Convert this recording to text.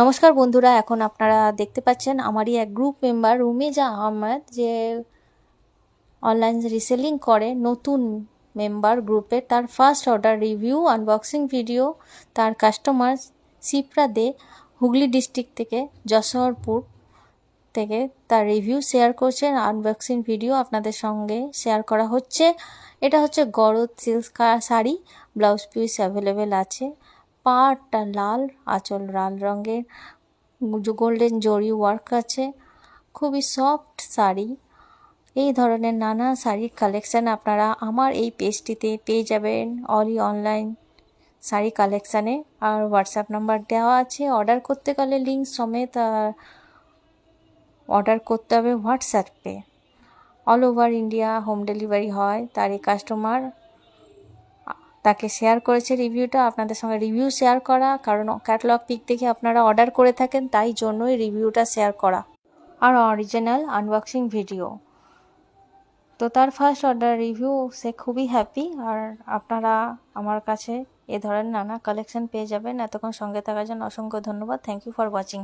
নমস্কার বন্ধুরা, এখন আপনারা দেখতে পাচ্ছেন আমারই এক গ্রুপ মেম্বার রুমিজা আহমেদ, যে অনলাইন রিসেলিং করে, নতুন মেম্বার গ্রুপে। তার first order review unboxing video তার কাস্টমার শিপ্রা দে, হুগলি ডিস্ট্রিক্ট থেকে, যশোরপুর থেকে তার রিভিউ শেয়ার করছেন। আনবক্সিং ভিডিও আপনাদের সঙ্গে শেয়ার করা হচ্ছে। এটা হচ্ছে Garad silk sari, blouse piece available আছে। পাড়টা লাল, আঁচল লাল রঙের, গোল্ডেন জরি ওয়ার্ক আছে। খুবই সফট শাড়ি। এই ধরনের নানা শাড়ির কালেকশান আপনারা আমার এই পেজটিতে পেয়ে যাবেন, অলি অনলাইন শাড়ি কালেকশানে। আর হোয়াটসঅ্যাপ নাম্বার দেওয়া আছে। অর্ডার করতে গেলে লিঙ্ক সমেত অর্ডার করতে হবে হোয়াটসঅ্যাপে। All over India home delivery হয়। তার এই কাস্টমার তাকে শেয়ার করেছে রিভিউটা, আপনাদের সঙ্গে রিভিউ শেয়ার করা, কারণ ক্যাটালগ পিক দেখে আপনারা অর্ডার করে থাকেন, তাই জন্যই রিভিউটা শেয়ার করা। আর অরিজিনাল আনবক্সিং ভিডিও। তো তার ফার্স্ট অর্ডার রিভিউ, সে খুবই হ্যাপি। আর আপনারা আমার কাছে এ ধরনের নানা কালেকশন পেয়ে যাবেন। এতক্ষণ সঙ্গে থাকার জন্য অসংখ্য ধন্যবাদ। Thank you for watching.